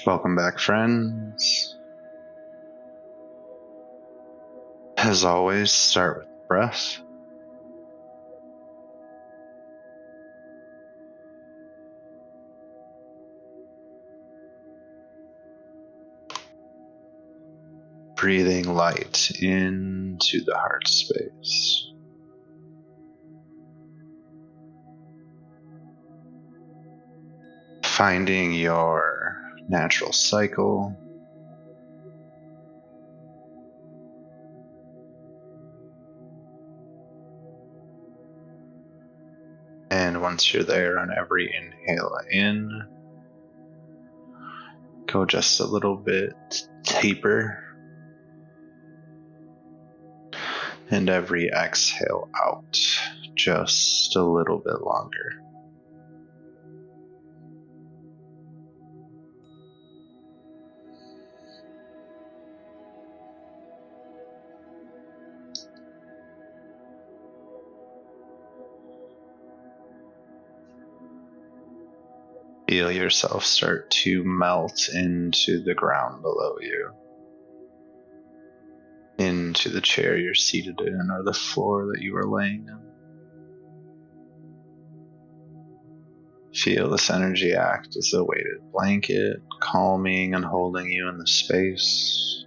Welcome back, friends. As always, start with the breath. Breathing light into the heart space. Finding your natural cycle. And once you're there, on every inhale in, go just a little bit deeper. And every exhale out, just a little bit longer. Feel yourself start to melt into the ground below you, into the chair you're seated in or the floor that you are laying in. Feel this energy act as a weighted blanket, calming and holding you in the space.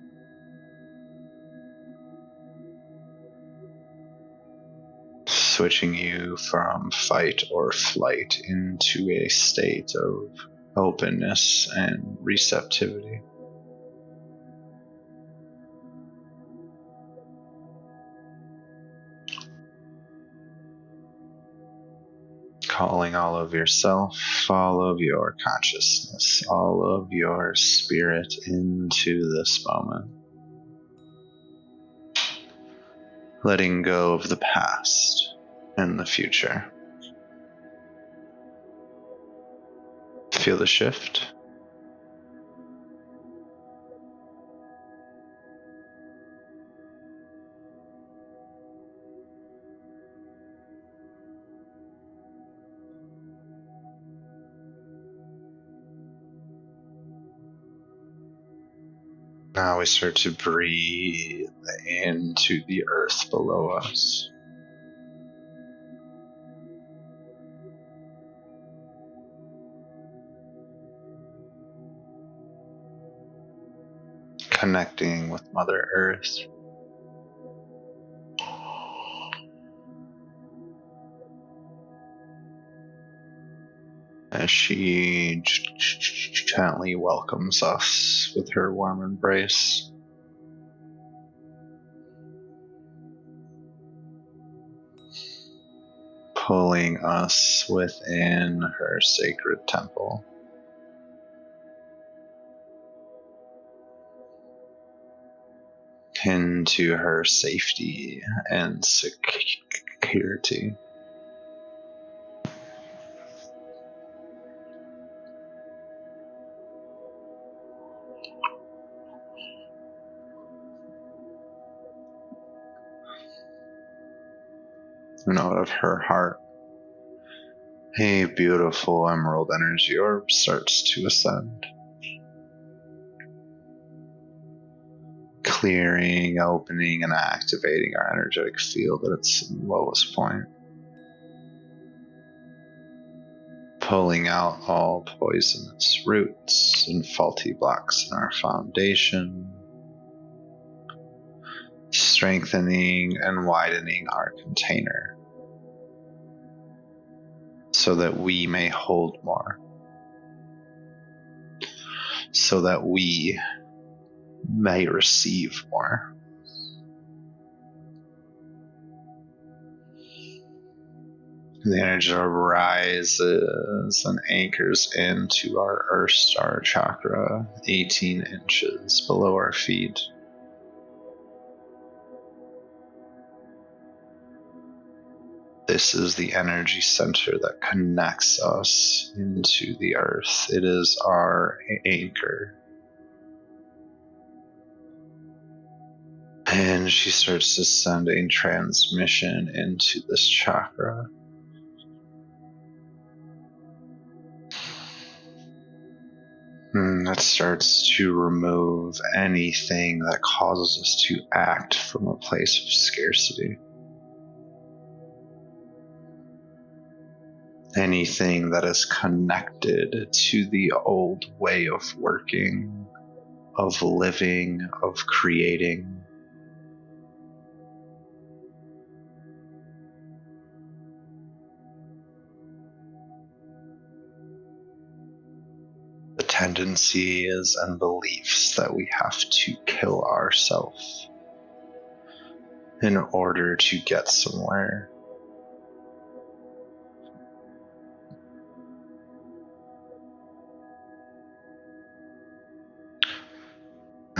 Switching you from fight or flight into a state of openness and receptivity. Calling all of yourself, all of your consciousness, all of your spirit into this moment. Letting go of the past and the future. Feel the shift. Now we start to breathe into the earth below us. Connecting with Mother Earth. As she gently welcomes us with her warm embrace. Pulling us within her sacred temple. Into her safety and security. And out of her heart, a beautiful emerald energy orb starts to ascend. Clearing, opening, and activating our energetic field at its lowest point. Pulling out all poisonous roots and faulty blocks in our foundation. Strengthening and widening our container so that we may hold more. So that we may receive more. The energy rises and anchors into our Earth Star chakra, 18 inches below our feet. This is the energy center that connects us into the earth. It is our anchor. And she starts to send a transmission into this chakra. That starts to remove anything that causes us to act from a place of scarcity. Anything that is connected to the old way of working, of living, of creating. The tendencies and beliefs that we have to kill ourselves in order to get somewhere.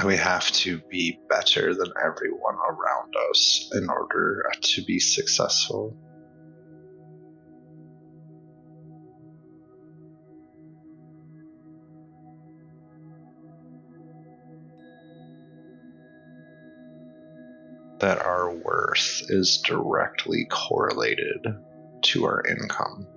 We have to be better than everyone around us in order to be successful. That our worth is directly correlated to our income.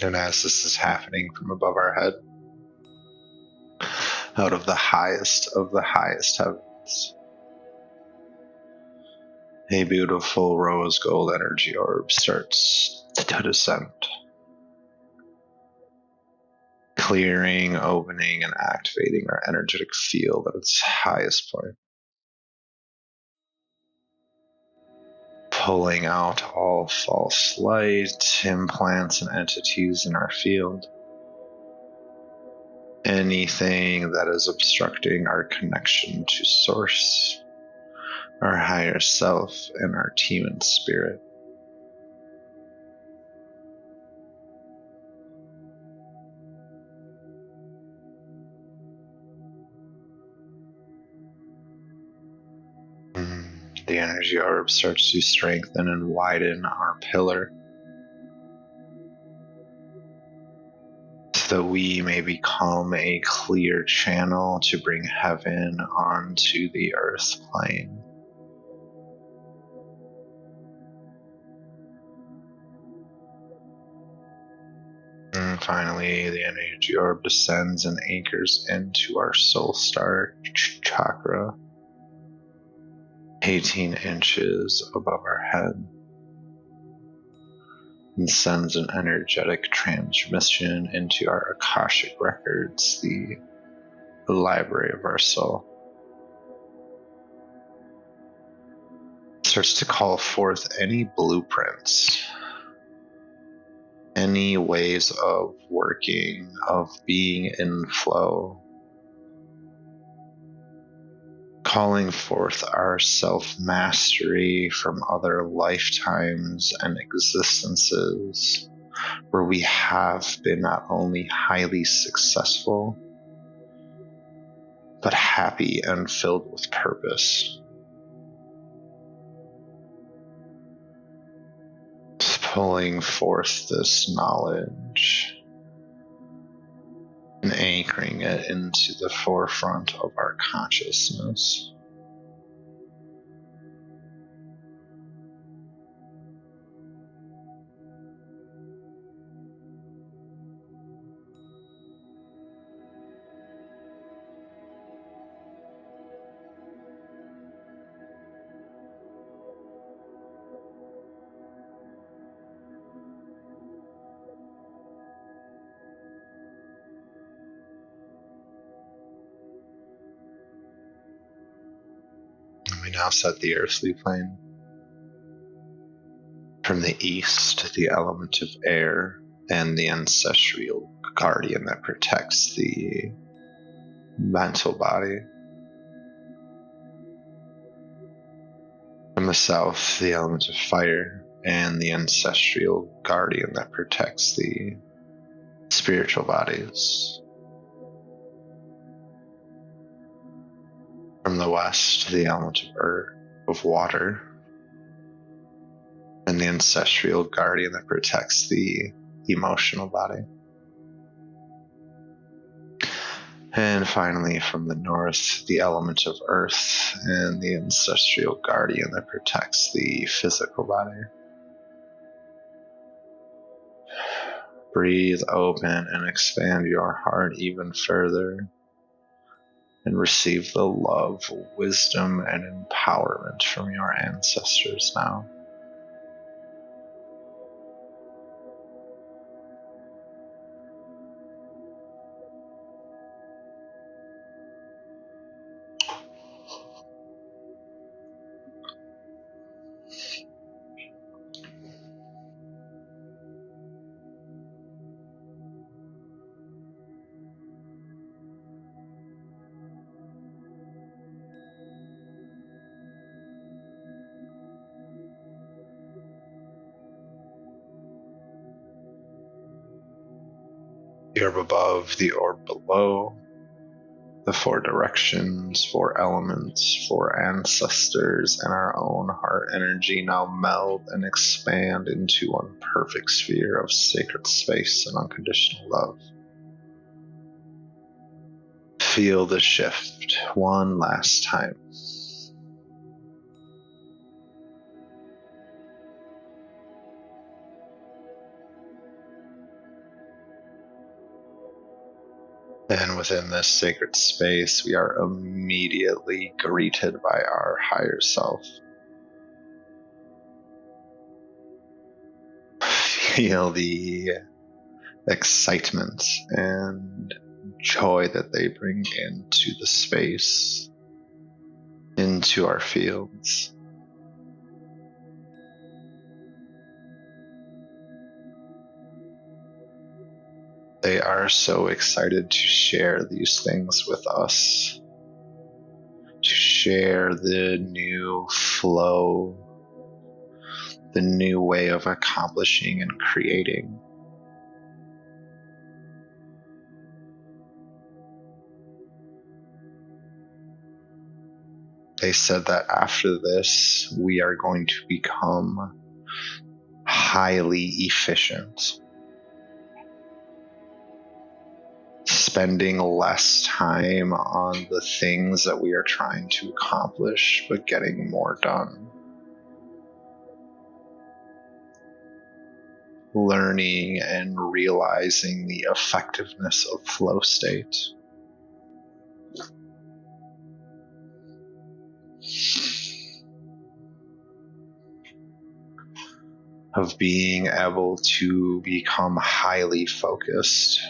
And as this is happening from above our head, out of the highest heavens, a beautiful rose gold energy orb starts to descend, clearing, opening, and activating our energetic field at its highest point, pulling out all false light, implants, and entities in our field. Anything that is obstructing our connection to Source, our higher self, and our team and spirit. The energy orb starts to strengthen and widen our pillar so that we may become a clear channel to bring heaven onto the earth plane. And finally, the energy orb descends and anchors into our soul star chakra, 18 inches above our head, and sends an energetic transmission into our Akashic records, the library of our soul. It starts to call forth any blueprints, any ways of working, of being in flow, calling forth our self-mastery from other lifetimes and existences where we have been not only highly successful, but happy and filled with purpose. Just pulling forth this knowledge and anchoring it into the forefront of our consciousness. We now set the earthly plane. From the east, the element of air and the ancestral guardian that protects the mental body. From the south, the element of fire and the ancestral guardian that protects the spiritual bodies. From the west, the element of earth, of water, and the ancestral guardian that protects the emotional body. And finally, from the north, the element of earth and the ancestral guardian that protects the physical body. Breathe open and expand your heart even further and receive the love, wisdom, and empowerment from your ancestors now. The orb above, the orb below, the four directions, four elements, four ancestors, and our own heart energy now meld and expand into one perfect sphere of sacred space and unconditional love. Feel the shift one last time. And within this sacred space, we are immediately greeted by our higher self. Feel the excitement and joy that they bring into the space, into our fields. They are so excited to share these things with us, to share the new flow, the new way of accomplishing and creating. They said that after this, we are going to become highly efficient, spending less time on the things that we are trying to accomplish, but getting more done. Learning and realizing the effectiveness of flow state. Of being able to become highly focused,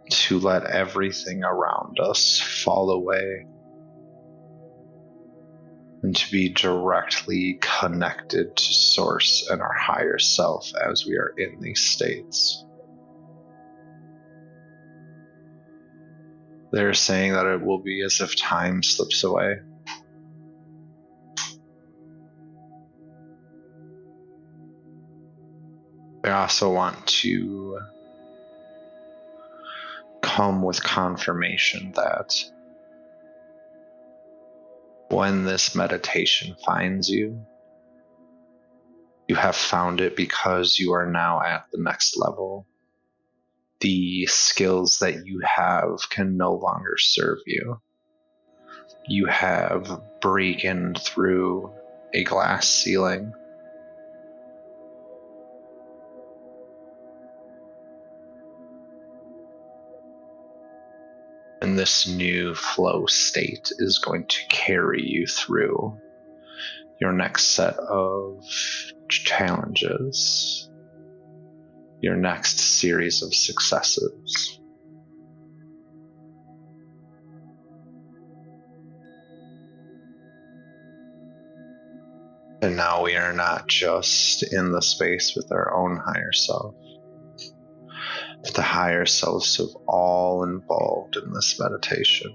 to let everything around us fall away, and to be directly connected to Source and our higher self as we are in these states. They're saying that it will be as if time slips away. They also want to come with confirmation that when this meditation finds you, you have found it because you are now at the next level. The skills that you have can no longer serve you. You have broken through a glass ceiling. And this new flow state is going to carry you through your next set of challenges, your next series of successes. And now we are not just in the space with our own higher self, but the higher selves of all involved in this meditation.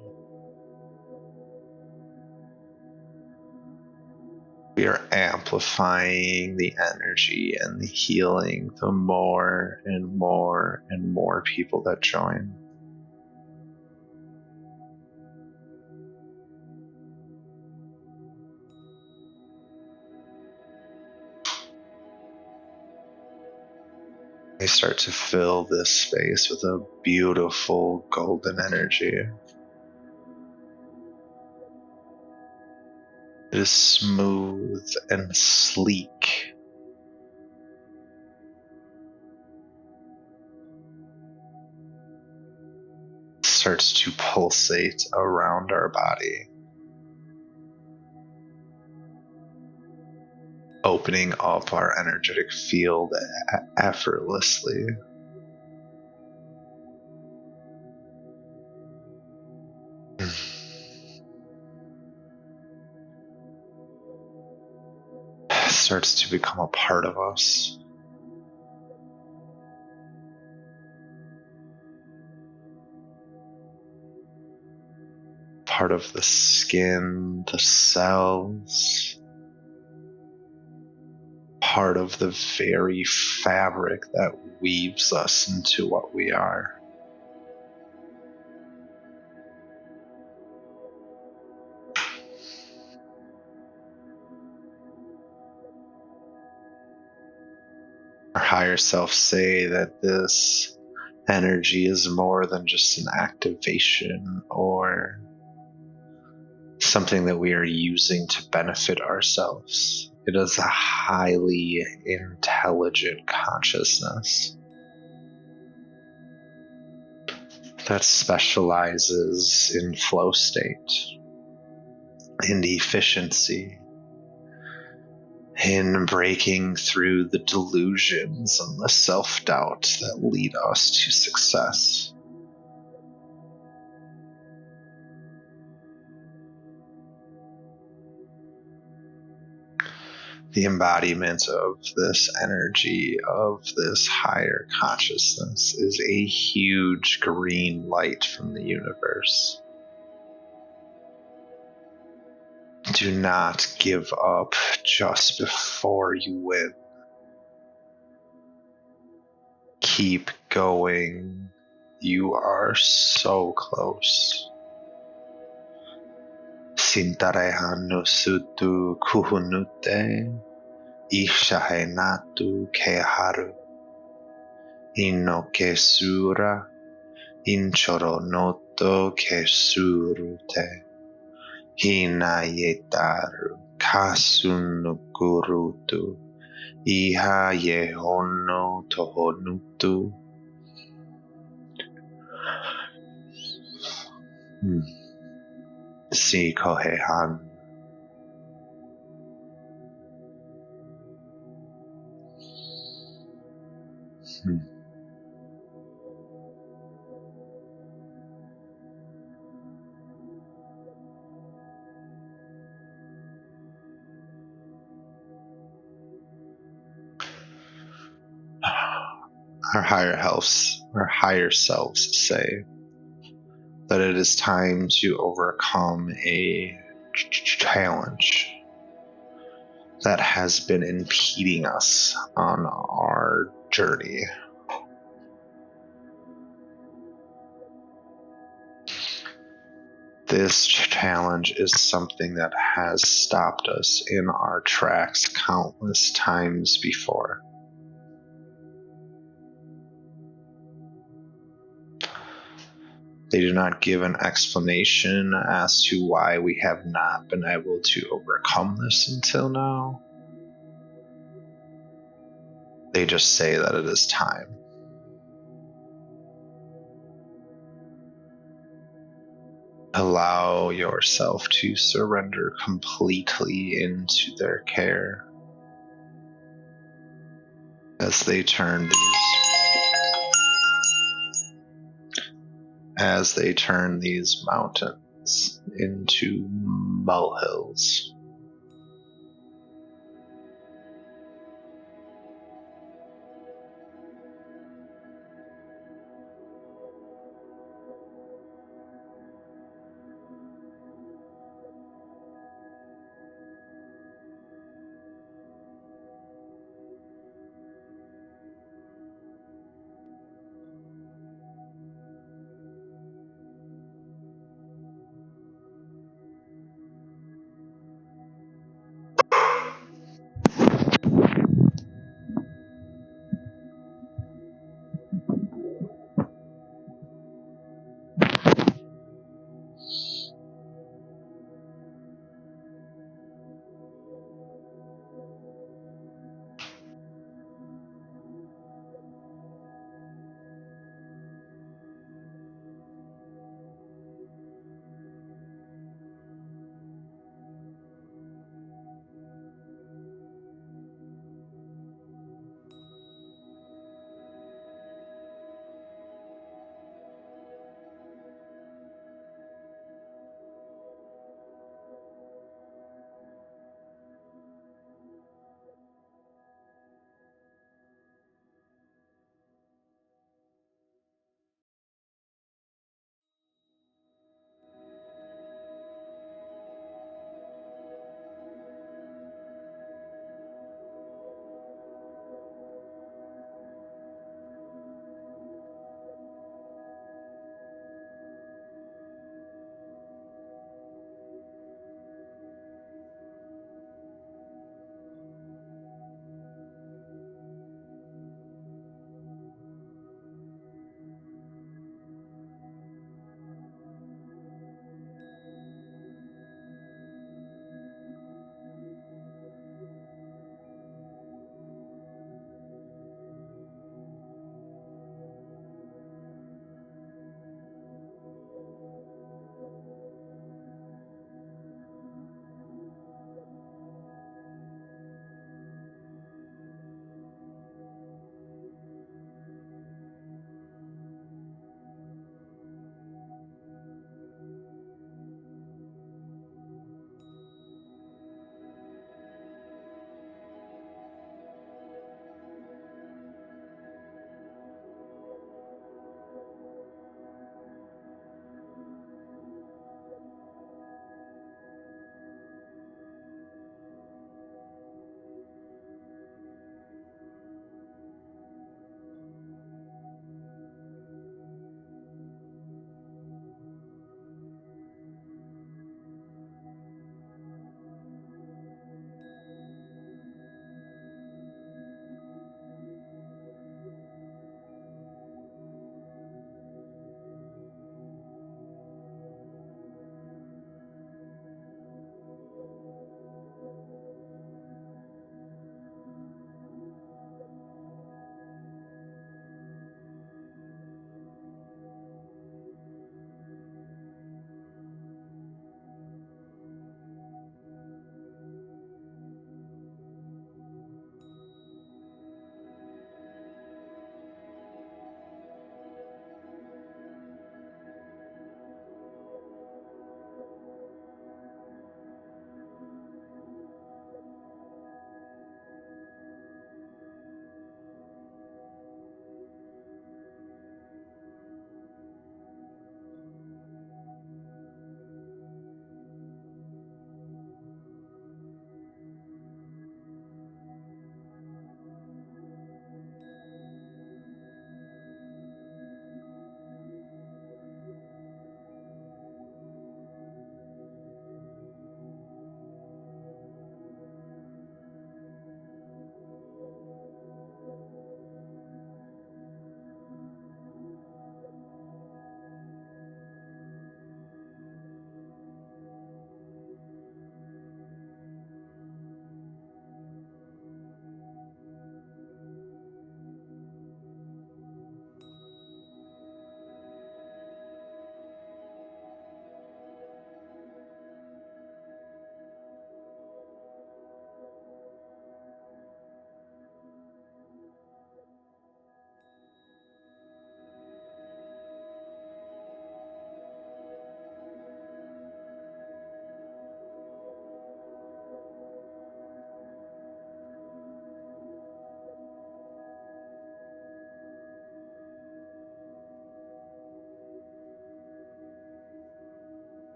We are amplifying the energy and the healing the more and more and more people that join. You start to fill this space with a beautiful golden energy. It is smooth and sleek. It starts to pulsate around our body, opening up our energetic field effortlessly. It starts to become a part of us. Part of the skin, the cells, part of the very fabric that weaves us into what we are. Our higher selves say that this energy is more than just an activation or something that we are using to benefit ourselves. It is a highly intelligent consciousness that specializes in flow state, in efficiency, in breaking through the delusions and the self-doubt that lead us to success. The embodiment of this energy, of this higher consciousness, is a huge green light from the universe. Do not give up just before you win. Keep going. You are so close. Sintarehan no sutu kuhunute, ishahenatu keharu, ino kesura, inchoronoto kesurute, hinayetaru, kasunukurutu, iha yehono tohonutu. Si kohehan. Our higher selves say that it is time to overcome a challenge that has been impeding us on our journey. This challenge is something that has stopped us in our tracks countless times before. They do not give an explanation as to why we have not been able to overcome this until now. They just say that it is time. Allow yourself to surrender completely into their care as they turn these mountains into molehills.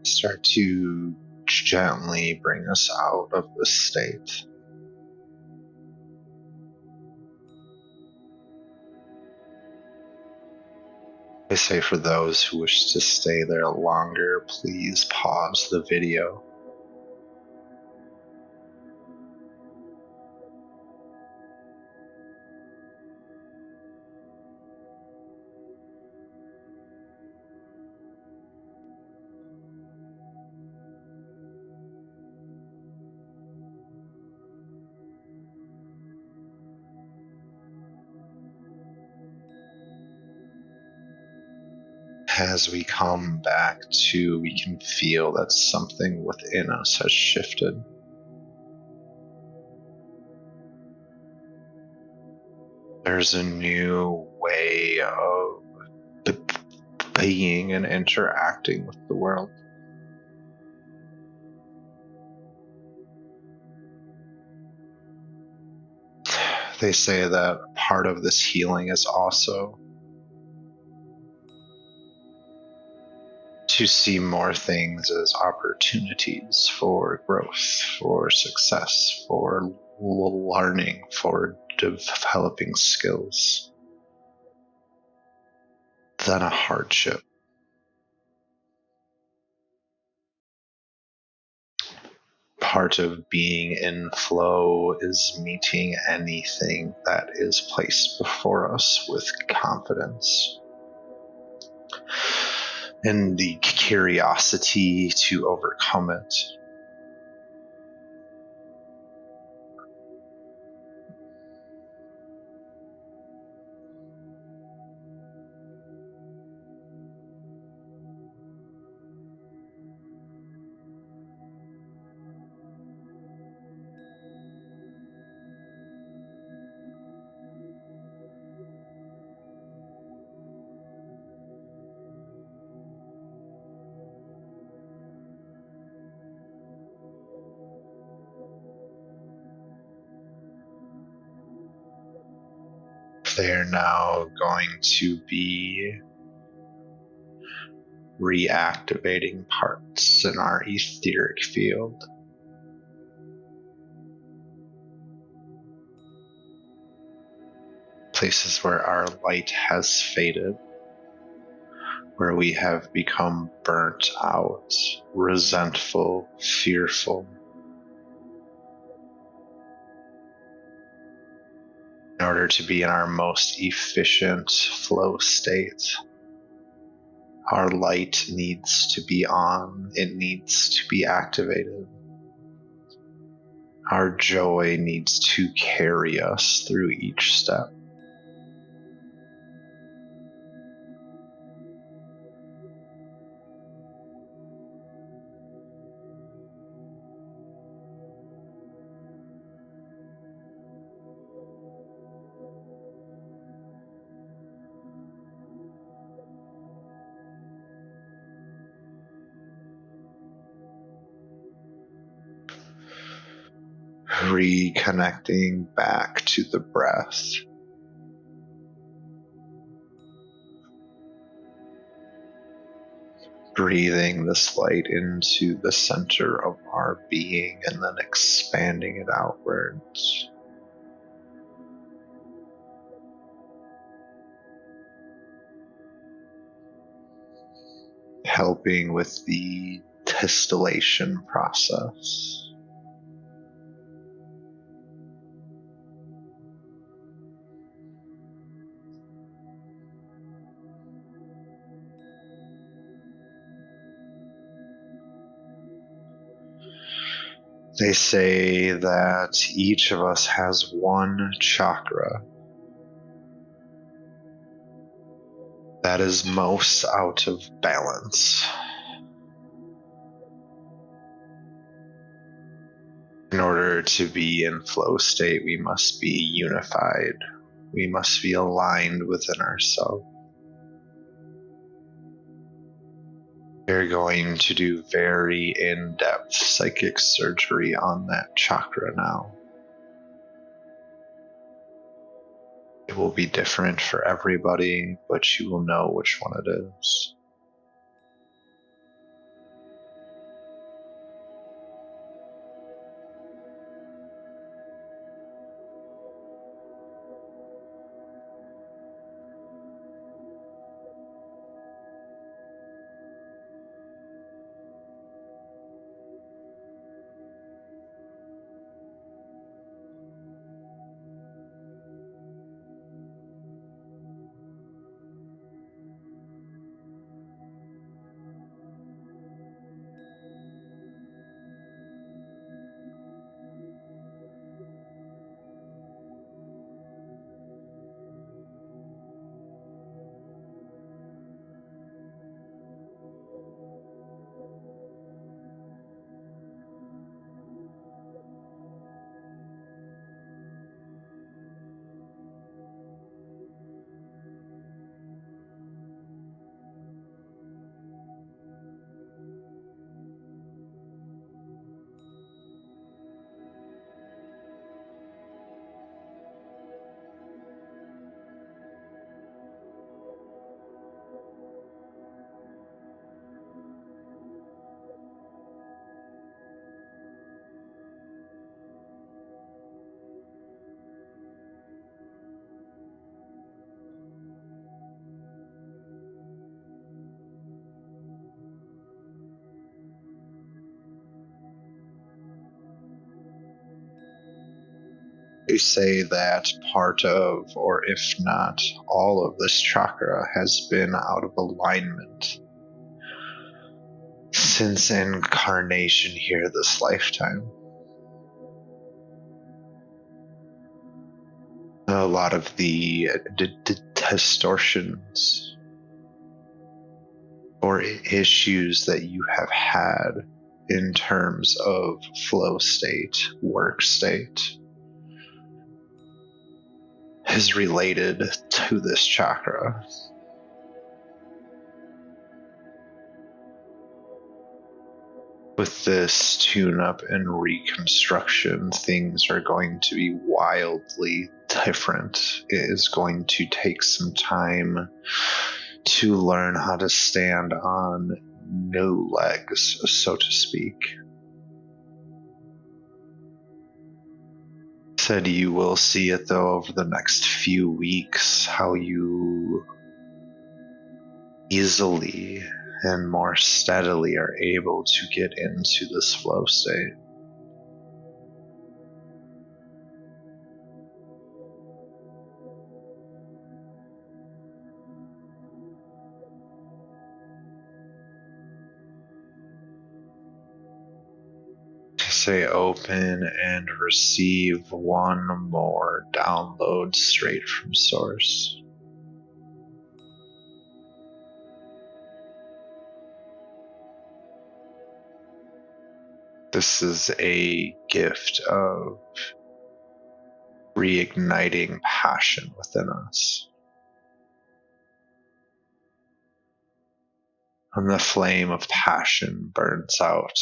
start to gently bring us out of this state. I say for those who wish to stay there longer, please pause the video. As we come back to, we can feel that something within us has shifted. There's a new way of being and interacting with the world. They say that part of this healing is also to see more things as opportunities for growth, for success, for learning, for developing skills, than a hardship. Part of being in flow is meeting anything that is placed before us with confidence and the curiosity to overcome it. They are now going to be reactivating parts in our etheric field. Places where our light has faded, where we have become burnt out, resentful, fearful. In order to be in our most efficient flow state, our light needs to be on, it needs to be activated. Our joy needs to carry us through each step. Reconnecting back to the breath. Breathing this light into the center of our being and then expanding it outwards. Helping with the distillation process. They say that each of us has one chakra that is most out of balance. In order to be in flow state, we must be unified. We must be aligned within ourselves. We're going to do very in-depth psychic surgery on that chakra now. It will be different for everybody, but you will know which one it is. They say that part of, or if not all of this chakra has been out of alignment since incarnation here this lifetime. A lot of the distortions or issues that you have had in terms of flow state, work state, is related to this chakra. With this tune-up and reconstruction, things are going to be wildly different. It is going to take some time to learn how to stand on new legs, so to speak. Said you will see it though over the next few weeks, how you easily and more steadily are able to get into this flow state. Say open and receive one more download straight from source. This is a gift of reigniting passion within us. When the flame of passion burns out,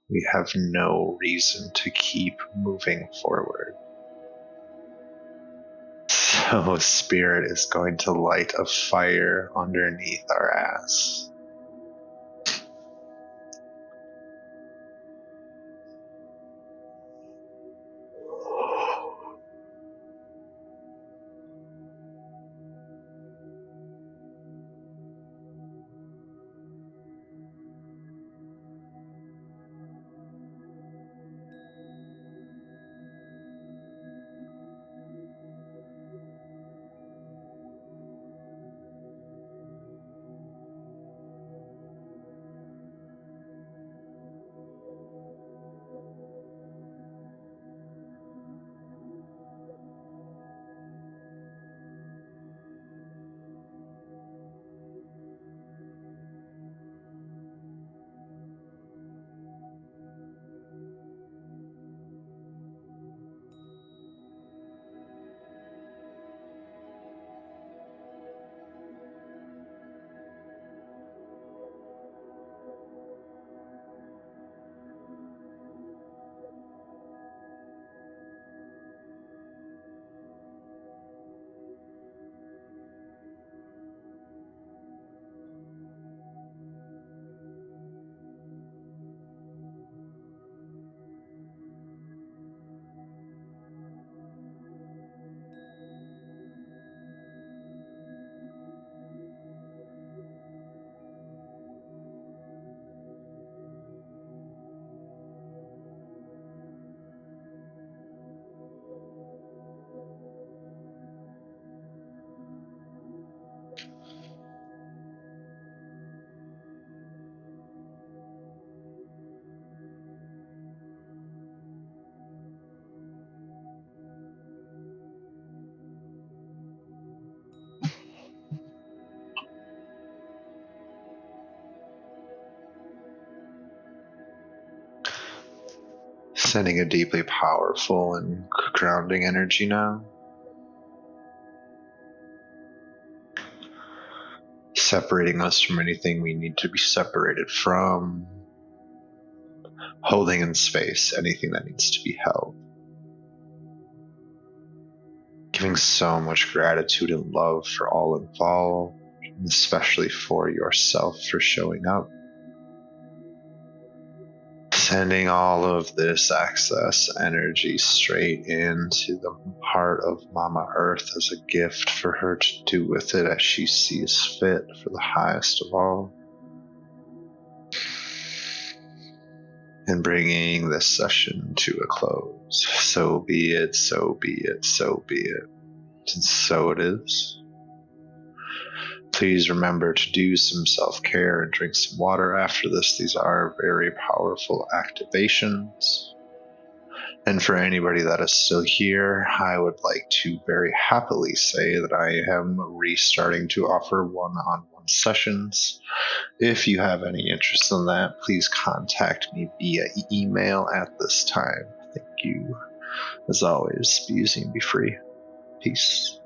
we have no reason to keep moving forward. So Spirit is going to light a fire underneath our ass. Sending a deeply powerful and grounding energy now. Separating us from anything we need to be separated from. Holding in space anything that needs to be held. Giving so much gratitude and love for all involved, and especially for yourself for showing up. Sending all of this excess energy straight into the heart of Mama Earth as a gift for her to do with it as she sees fit for the highest of all. and bringing this session to a close. So be it, so be it, so be it. And so it is. Please remember to do some self-care and drink some water after this. These are very powerful activations. And for anybody that is still here, I would like to very happily say that I am restarting to offer one-on-one sessions. If you have any interest in that, please contact me via email at this time. Thank you. As always, be easy and be free. Peace.